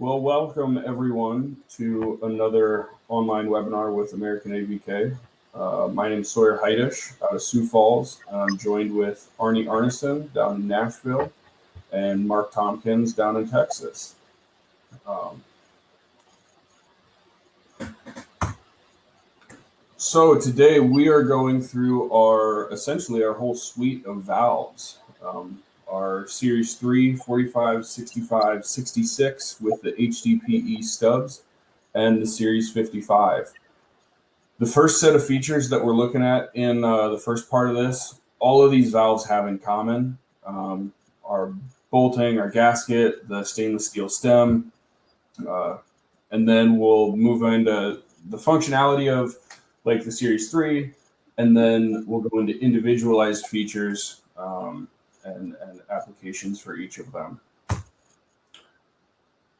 Well, welcome everyone to another online webinar with American AVK. My name is Sawyer Heidesch out of Sioux Falls. I'm joined with Arnie Arneson down in Nashville and Mark Tompkins down in Texas. So today we are going through essentially our whole suite of valves. Our Series 3, 45, 65, 66 with the HDPE stubs, and the Series 55. The first set of features that we're looking at in the first part of this, all of these valves have in common. Our bolting, our gasket, the stainless steel stem, and then we'll move into the functionality of like the Series 3, and then we'll go into individualized features and applications for each of them.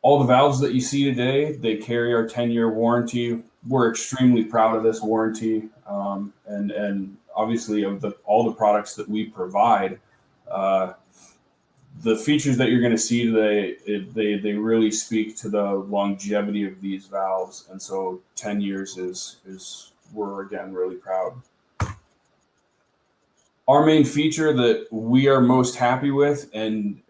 All the valves that you see today, they carry our 10-year warranty. We're extremely proud of this warranty, and obviously of all the products that we provide. The features that you're going to see today, they really speak to the longevity of these valves, and so 10 years is we're again really proud. Our main feature that we are most happy with and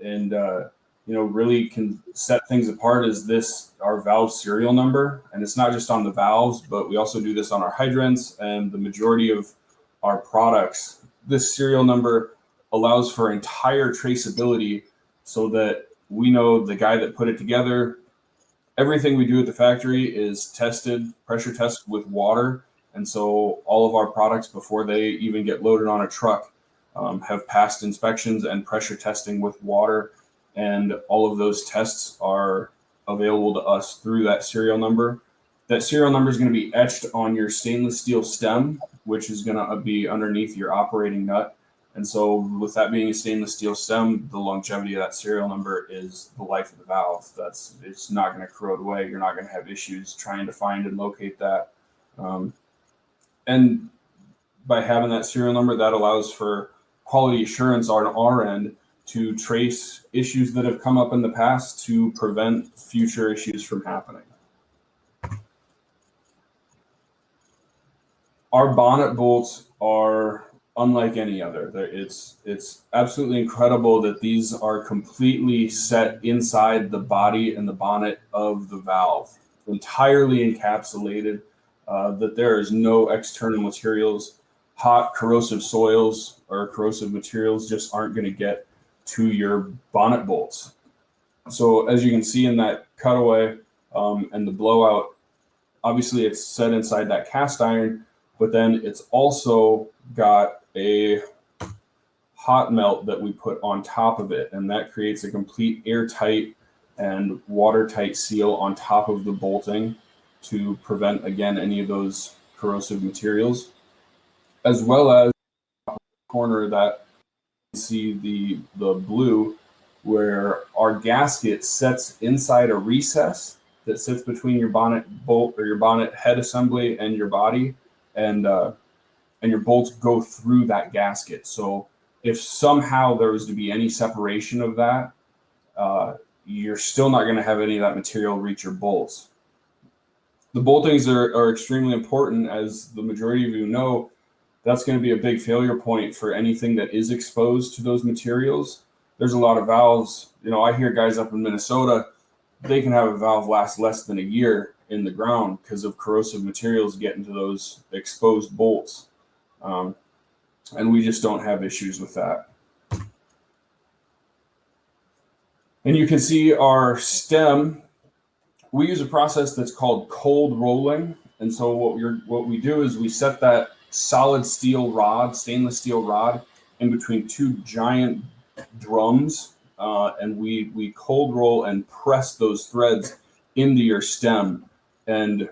really can set things apart is our valve serial number. And it's not just on the valves, but we also do this on our hydrants and the majority of our products. This serial number allows for entire traceability so that we know the guy that put it together. Everything we do at the factory is pressure tested with water. And so all of our products, before they even get loaded on a truck, have passed inspections and pressure testing with water. And all of those tests are available to us through that serial number. That serial number is going to be etched on your stainless steel stem, which is going to be underneath your operating nut. And so with that being a stainless steel stem, the longevity of that serial number is the life of the valve. It's not going to corrode away. You're not going to have issues trying to find and locate that. And by having that serial number, that allows for quality assurance on our end to trace issues that have come up in the past to prevent future issues from happening. Our bonnet bolts are unlike any other. It's absolutely incredible that these are completely set inside the body and the bonnet of the valve, entirely encapsulated. That there is no external materials. Hot corrosive soils or corrosive materials just aren't going to get to your bonnet bolts. So as you can see in that cutaway and the blowout, obviously it's set inside that cast iron, but then it's also got a hot melt that we put on top of it, and that creates a complete airtight and watertight seal on top of the bolting to prevent, again, any of those corrosive materials, as well as the corner that you see the blue, where our gasket sets inside a recess that sits between your bonnet bolt or your bonnet head assembly and your body, and your bolts go through that gasket. So if somehow there was to be any separation of that, you're still not going to have any of that material reach your bolts. The boltings are extremely important, as the majority of you know. That's going to be a big failure point for anything that is exposed to those materials. There's a lot of valves. I hear guys up in Minnesota, they can have a valve last less than a year in the ground because of corrosive materials getting to those exposed bolts. And we just don't have issues with that. And you can see our stem. We use a process that's called cold rolling. And so what we do is we set that solid steel rod, stainless steel rod, in between two giant drums, and we cold roll and press those threads into your stem, and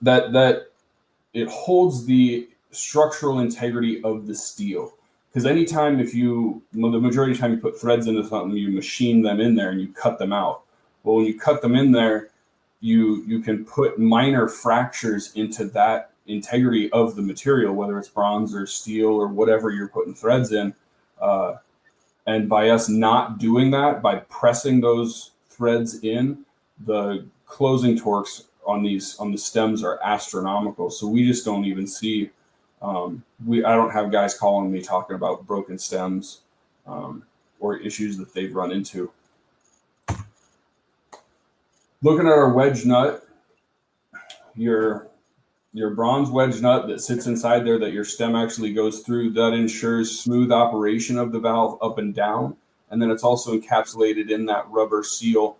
that it holds the structural integrity of the steel. Because anytime the majority of the time you put threads into something, you machine them in there and you cut them out. Well, when you cut them in there, you can put minor fractures into that integrity of the material, whether it's bronze or steel or whatever you're putting threads in. And by us not doing that, by pressing those threads in, the closing torques on the stems are astronomical. So we just don't even see. I don't have guys calling me talking about broken stems or issues that they've run into. Looking at our wedge nut, your bronze wedge nut that sits inside there that your stem actually goes through, that ensures smooth operation of the valve up and down. And then it's also encapsulated in that rubber seal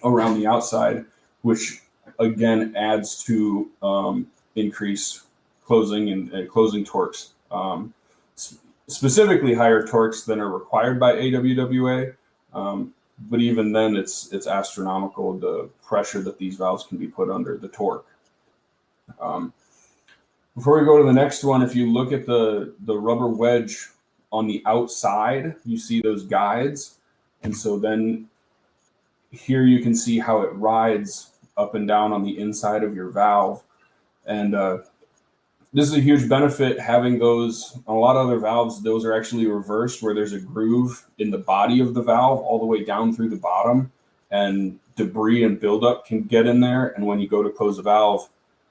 around the outside, which again adds to increased closing and closing torques. Specifically higher torques than are required by AWWA. But even then, it's astronomical, the pressure that these valves can be put under, the torque. Before we go to the next one, if you look at the rubber wedge on the outside, you see those guides. And so then here you can see how it rides up and down on the inside of your valve. And this is a huge benefit having those. On a lot of other valves, those are actually reversed, where there's a groove in the body of the valve all the way down through the bottom, and debris and buildup can get in there. And when you go to close the valve,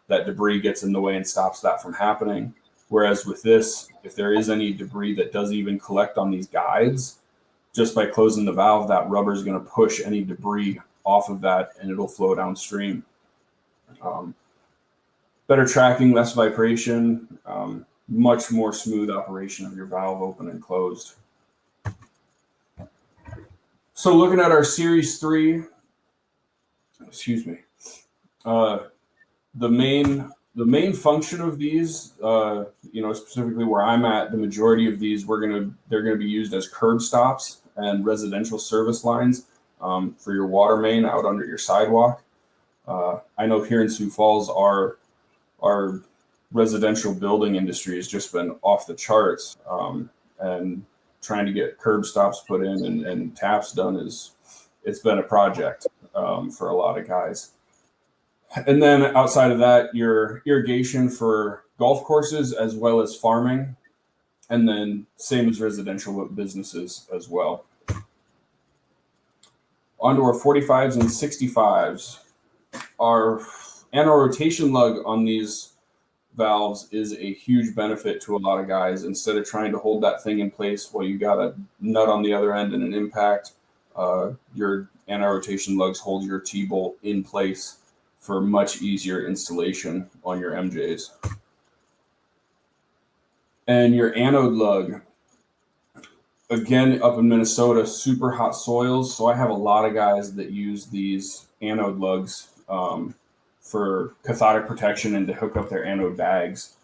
that debris gets in the way and stops that from happening. Whereas with this, if there is any debris that does even collect on these guides, just by closing the valve, that rubber is going to push any debris off of that and it'll flow downstream. Better tracking, less vibration, much more smooth operation of your valve open and closed. So looking at our Series 3, the main function of these, specifically where I'm at, the majority of these they're gonna be used as curb stops and residential service lines for your water main out under your sidewalk. I know here in Sioux Falls, our residential building industry has just been off the charts, and trying to get curb stops put in and taps done it's been a project for a lot of guys. And then outside of that, your irrigation for golf courses as well as farming, and then same as residential businesses as well. Onto our 45s and 65s. Our anti-rotation lug on these valves is a huge benefit to a lot of guys. Instead of trying to hold that thing in place while you got a nut on the other end and an impact, your anti-rotation lugs hold your T-bolt in place for much easier installation on your MJs. And your anode lug, again, up in Minnesota, super hot soils. So I have a lot of guys that use these anode lugs for cathodic protection and to hook up their anode bags.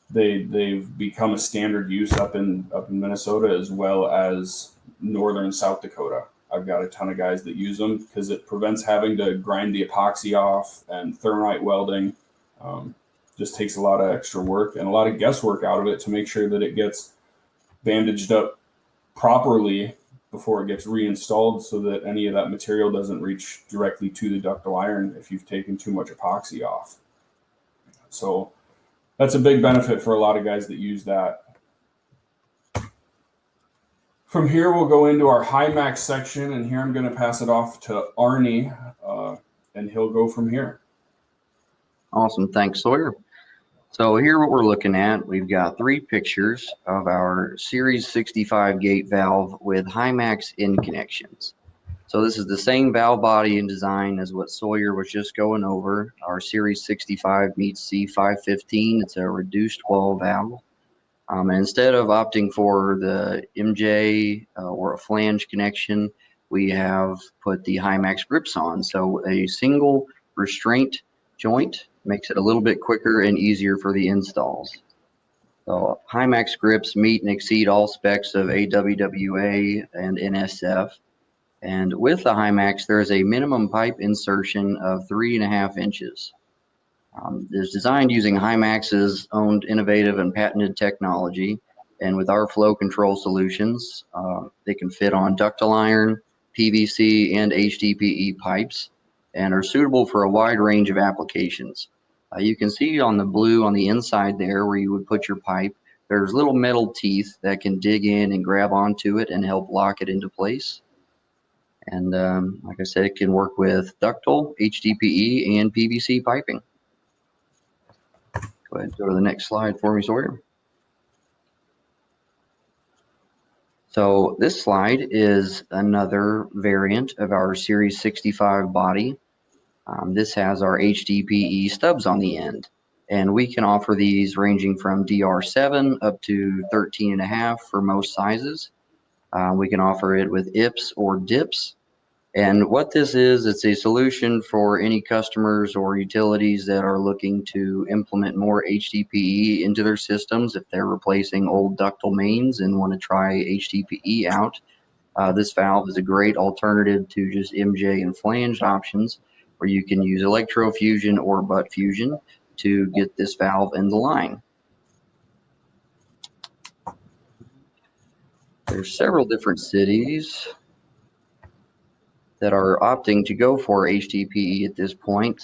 They've become a standard use up in Minnesota as well as northern South Dakota. I've got a ton of guys that use them because it prevents having to grind the epoxy off, and thermite welding just takes a lot of extra work and a lot of guesswork out of it to make sure that it gets bandaged up properly before it gets reinstalled, so that any of that material doesn't reach directly to the ductile iron if you've taken too much epoxy off. So that's a big benefit for a lot of guys that use that. From here, we'll go into our high max section, and here I'm going to pass it off to Arnie, and he'll go from here. Awesome. Thanks, Sawyer. So here what we're looking at, we've got 3 pictures of our Series 65 gate valve with high max end connections. So this is the same valve body and design as what Sawyer was just going over. Our Series 65 meets C515. It's a reduced wall valve. And instead of opting for the MJ or a flange connection, we have put the high max grips on. So a single restraint joint makes it a little bit quicker and easier for the installs. So high max grips meet and exceed all specs of AWWA and NSF. And with the high max, there is a minimum pipe insertion of 3.5 inches. It's designed using Hymax's owned innovative and patented technology, and with our flow control solutions, they can fit on ductile iron, PVC, and HDPE pipes, and are suitable for a wide range of applications. You can see on the blue on the inside there where you would put your pipe, there's little metal teeth that can dig in and grab onto it and help lock it into place. And like I said, it can work with ductile, HDPE, and PVC piping. Go ahead and go to the next slide for me, Sawyer. So this slide is another variant of our Series 65 body. This has our HDPE stubs on the end, and we can offer these ranging from DR7 up to 13.5 for most sizes. We can offer it with IPS or DIPS. And what this is, it's a solution for any customers or utilities that are looking to implement more HDPE into their systems. If they're replacing old ductile mains and want to try HDPE out, this valve is a great alternative to just MJ and flanged options, where you can use electrofusion or butt fusion to get this valve in the line. There's several different cities that are opting to go for HDPE at this point.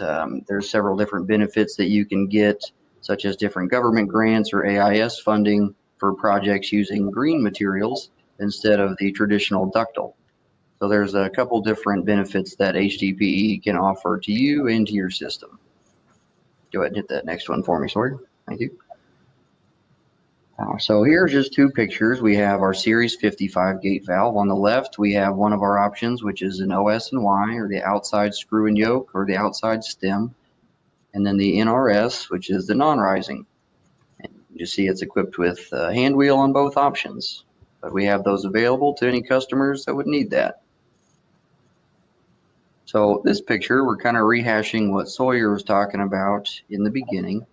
There's several different benefits that you can get, such as different government grants or AIS funding for projects using green materials instead of the traditional ductile. So there's a couple different benefits that HDPE can offer to you and to your system. Go ahead and hit that next one for me, Sawyer. Thank you. So here's just two pictures. We have our Series 55 gate valve. On the left, we have one of our options, which is an OS and Y, or the outside screw and yoke, or the outside stem. And then the NRS, which is the non-rising. And you see it's equipped with a hand wheel on both options. But we have those available to any customers that would need that. So this picture, we're kind of rehashing what Sawyer was talking about in the beginning.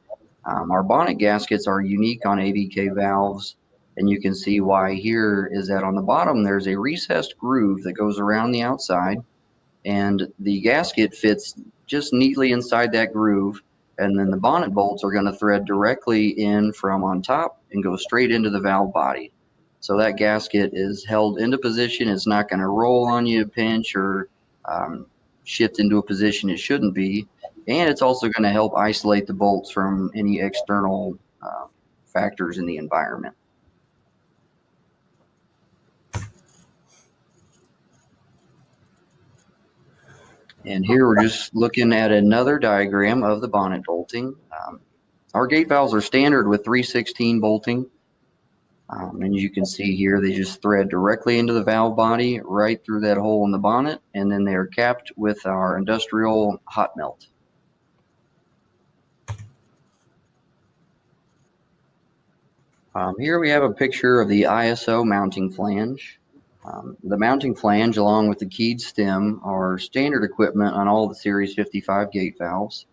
Our bonnet gaskets are unique on AVK valves, and you can see why here is that on the bottom there's a recessed groove that goes around the outside, and the gasket fits just neatly inside that groove, and then the bonnet bolts are going to thread directly in from on top and go straight into the valve body. So that gasket is held into position. It's not going to roll on you, pinch, or shift into a position it shouldn't be. And it's also going to help isolate the bolts from any external factors in the environment. And here we're just looking at another diagram of the bonnet bolting. Our gate valves are standard with 316 bolting. And you can see here they just thread directly into the valve body, right through that hole in the bonnet, and then they are capped with our industrial hot melt. Here we have a picture of the ISO mounting flange. The mounting flange, along with the keyed stem, are standard equipment on all the Series 55 gate valves,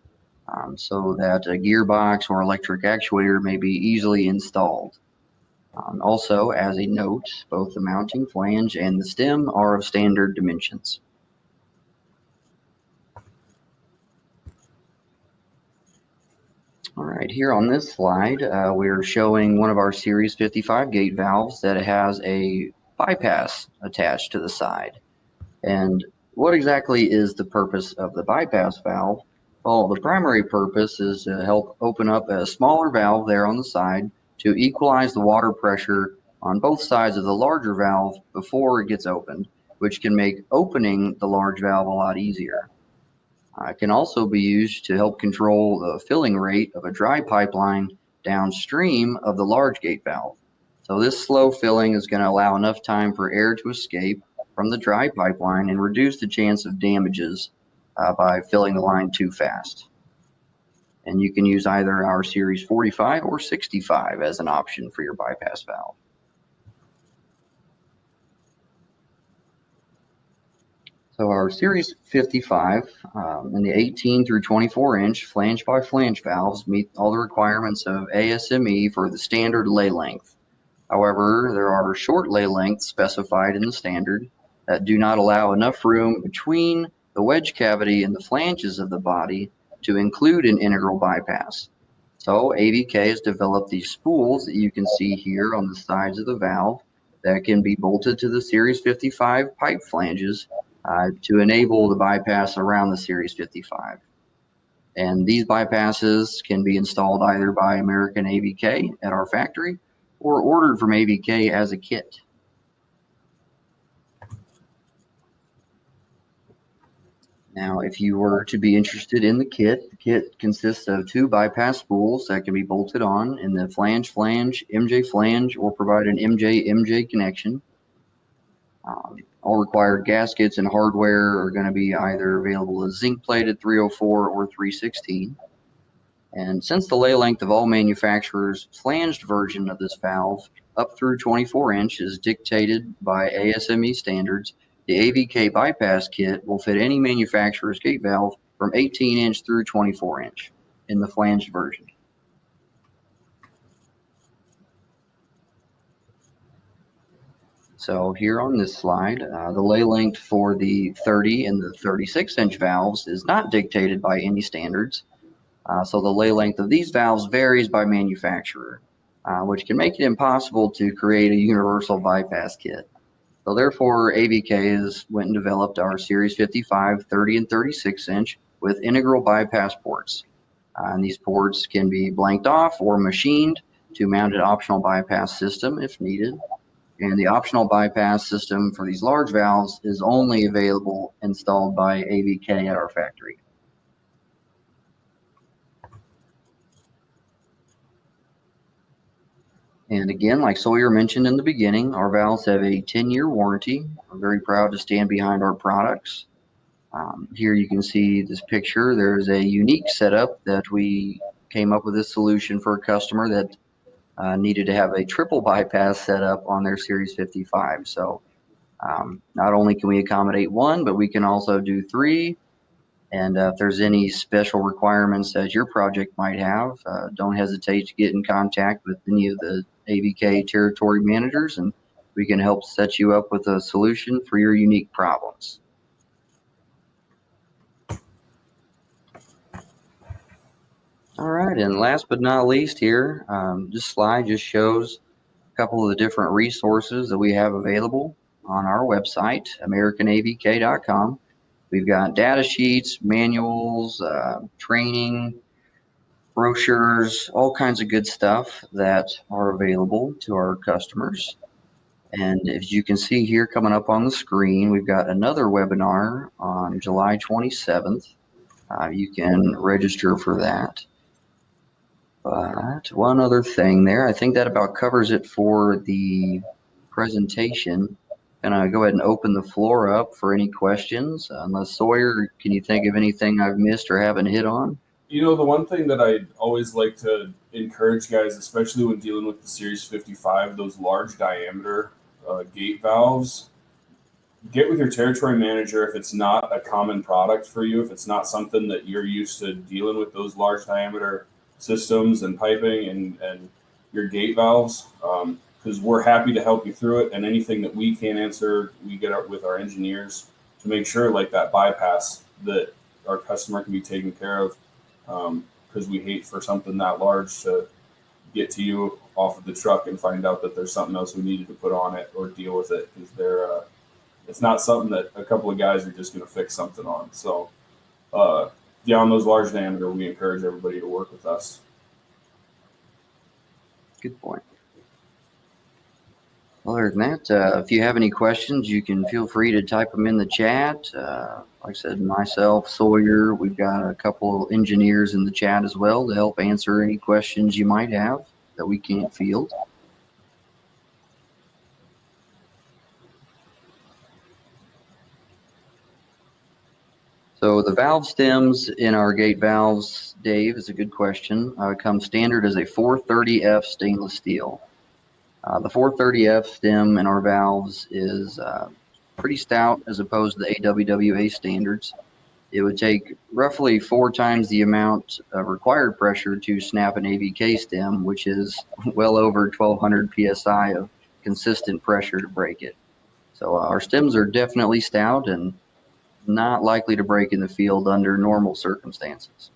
so that a gearbox or electric actuator may be easily installed. Also, as a note, both the mounting flange and the stem are of standard dimensions. All right, here on this slide, we're showing one of our Series 55 gate valves that has a bypass attached to the side. And what exactly is the purpose of the bypass valve? Well, the primary purpose is to help open up a smaller valve there on the side to equalize the water pressure on both sides of the larger valve before it gets opened, which can make opening the large valve a lot easier. It can also be used to help control the filling rate of a dry pipeline downstream of the large gate valve. So this slow filling is going to allow enough time for air to escape from the dry pipeline and reduce the chance of damages by filling the line too fast. And you can use either our Series 45 or 65 as an option for your bypass valve. So our Series 55 and the 18 through 24 inch flange by flange valves meet all the requirements of ASME for the standard lay length. However, there are short lay lengths specified in the standard that do not allow enough room between the wedge cavity and the flanges of the body to include an integral bypass. So AVK has developed these spools that you can see here on the sides of the valve that can be bolted to the Series 55 pipe flanges to enable the bypass around the Series 55. And these bypasses can be installed either by American AVK at our factory or ordered from AVK as a kit. Now, if you were to be interested in the kit consists of 2 bypass spools that can be bolted on in the flange, MJ flange, or provide an MJ connection. All required gaskets and hardware are going to be either available as zinc-plated 304 or 316. And since the lay length of all manufacturers' flanged version of this valve up through 24-inch is dictated by ASME standards, the AVK bypass kit will fit any manufacturer's gate valve from 18-inch through 24-inch in the flanged version. So here on this slide, the lay length for the 30 and the 36-inch valves is not dictated by any standards. So the lay length of these valves varies by manufacturer, which can make it impossible to create a universal bypass kit. So therefore, AVK has went and developed our Series 55, 30, and 36-inch with integral bypass ports. And these ports can be blanked off or machined to mount an optional bypass system if needed. And the optional bypass system for these large valves is only available installed by AVK at our factory. And again, like Sawyer mentioned in the beginning, our valves have a 10-year warranty. We're very proud to stand behind our products. Here you can see this picture. There's a unique setup that we came up with this solution for a customer that needed to have a triple bypass setup on their Series 55. So not only can we accommodate 1, but we can also do 3. And if there's any special requirements that your project might have, don't hesitate to get in contact with any of the AVK territory managers, and we can help set you up with a solution for your unique problems. All right, and last but not least here, this slide just shows a couple of the different resources that we have available on our website, AmericanAVK.com. We've got data sheets, manuals, training, brochures, all kinds of good stuff that are available to our customers. And as you can see here coming up on the screen, we've got another webinar on July 27th. You can register for that. But one other thing there, I think that about covers it for the presentation. And go ahead and open the floor up for any questions. Unless Sawyer, can you think of anything I've missed or haven't hit on? You know, the one thing that I always like to encourage guys, especially when dealing with the Series 55, those large diameter gate valves, get with your territory manager if it's not a common product for you, if it's not something that you're used to dealing with, those large diameter systems and piping and your gate valves. Because we're happy to help you through it, and anything that we can answer, we get out with our engineers to make sure, like that bypass, that our customer can be taken care of. Because we hate for something that large to get to you off of the truck and find out that there's something else we needed to put on it or deal with it, because it's not something that a couple of guys are just going to fix something on. So, yeah, on those large diameter, we encourage everybody to work with us. Good point. Other than that, if you have any questions, you can feel free to type them in the chat. Like I said, myself, Sawyer, we've got a couple of engineers in the chat as well to help answer any questions you might have that we can't field. So the valve stems in our gate valves, Dave, is a good question. Come standard as a 430F stainless steel. The 430F stem in our valves is pretty stout as opposed to the AWWA standards. It would take roughly 4 times the amount of required pressure to snap an AVK stem, which is well over 1200 PSI of consistent pressure to break it. So our stems are definitely stout and not likely to break in the field under normal circumstances.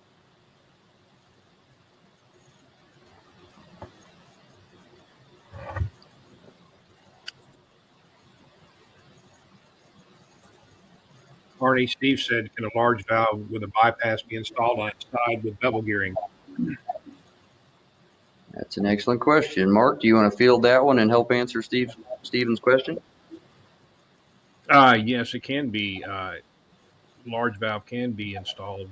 Arnie, Steve said, can a large valve with a bypass be installed on its side with bevel gearing? That's an excellent question. Mark, do you want to field that one and help answer Stephen's question? Yes, it can be. large valve can be installed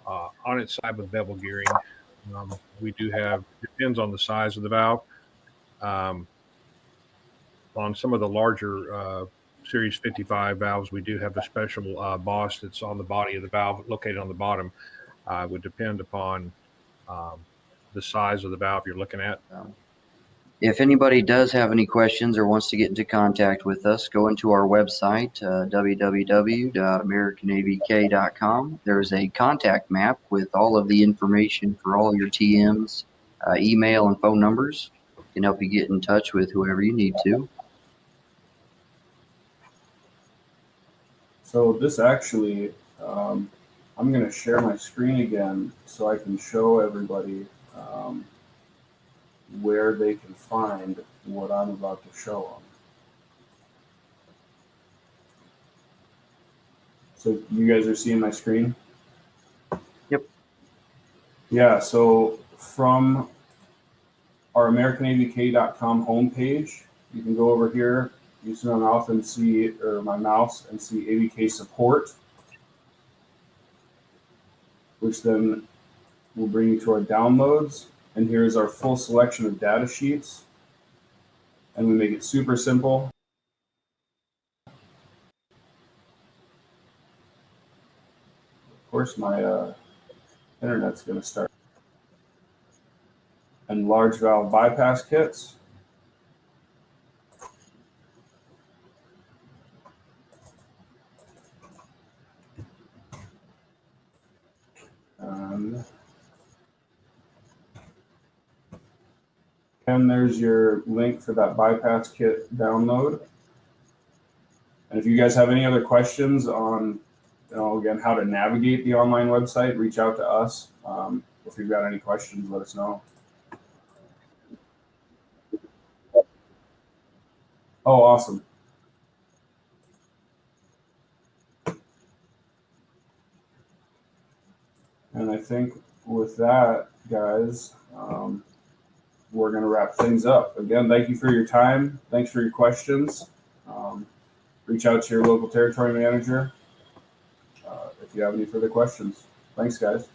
on its side with bevel gearing. We do have, depends on the size of the valve. On some of the larger Series 55 valves, we do have a special boss that's on the body of the valve, located on the bottom. Would depend upon the size of the valve you're looking at. If anybody does have any questions or wants to get into contact with us, go into our website, www.americanavk.com. There's a contact map with all of the information for all your TMs, email and phone numbers. Can help you get in touch with whoever you need to. So this actually, I'm going to share my screen again so I can show everybody where they can find what I'm about to show them. So you guys are seeing my screen? Yep. Yeah, so from our AmericanAVK.com homepage, you can go over here, use my mouse and see AVK support, which then will bring you to our downloads. And here's our full selection of data sheets. And we make it super simple. Of course, my internet's going to start. And large valve bypass kits. And there's your link for that bypass kit download. And if you guys have any other questions on, again, how to navigate the online website, reach out to us. If you've got any questions, let us know. Oh, awesome. And I think with that, guys, we're going to wrap things up. Again, thank you for your time. Thanks for your questions. Reach out to your local territory manager if you have any further questions. Thanks, guys.